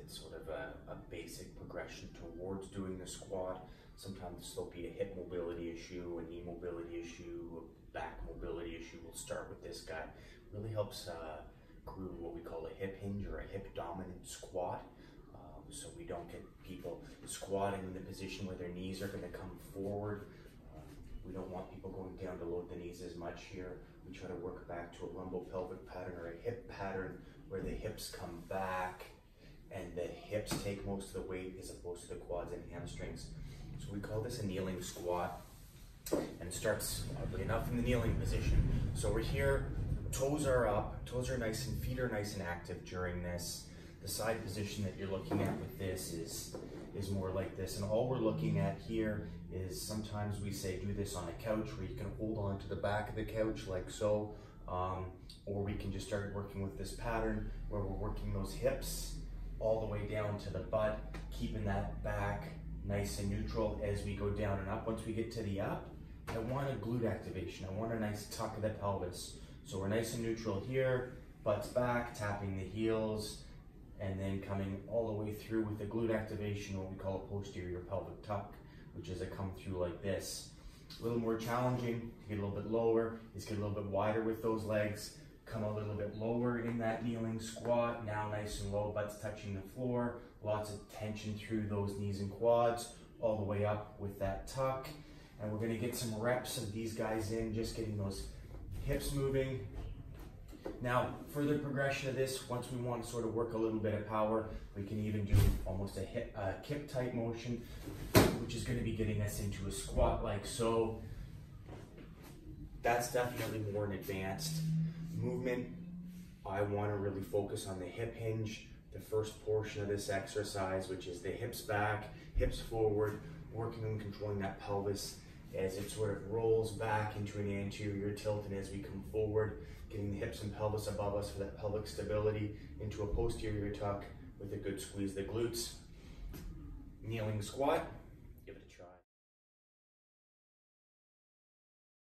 It's sort of a basic progression towards doing the squat. Sometimes there'll be a hip mobility issue, a knee mobility issue, a back mobility issue. We'll start with this guy. Really helps groove what we call a hip hinge or a hip dominant squat. So we don't get people squatting in the position where their knees are going to come forward. We don't want people going down to load the knees as much here. We try to work back to a lumbopelvic pattern or a hip pattern where the hips come back and the hips take most of the weight as opposed to the quads and hamstrings. So we call this a kneeling squat, and it starts, oddly enough, in the kneeling position. So we're here, toes are up, toes are nice and feet are nice and active during this. The side position that you're looking at with this is more like this, and all we're looking at here is, sometimes we say do this on a couch where you can hold on to the back of the couch like so, or we can just start working with this pattern where we're working those hips all the way down to the butt, keeping that back nice and neutral as we go down and up. Once we get to the up, I want a glute activation. I want a nice tuck of the pelvis. So we're nice and neutral here, butt's back, tapping the heels, and then coming all the way through with the glute activation, what we call a posterior pelvic tuck, which is a come through like this. A little more challenging to get a little bit lower, is get a little bit wider with those legs, come a little bit lower in that kneeling squat, now nice and low, butt's touching the floor, lots of tension through those knees and quads, all the way up with that tuck. And we're gonna get some reps of these guys in, just getting those hips moving. Now, further progression of this, once we want to sort of work a little bit of power, we can even do almost a kip type motion, which is going to be getting us into a squat like so. That's definitely more an advanced movement. I want to really focus on the hip hinge, the first portion of this exercise, which is the hips back, hips forward, working and controlling that pelvis as it sort of rolls back into an anterior tilt, and as we come forward, getting the hips and pelvis above us for that pelvic stability, into a posterior tuck with a good squeeze of the glutes. Kneeling squat.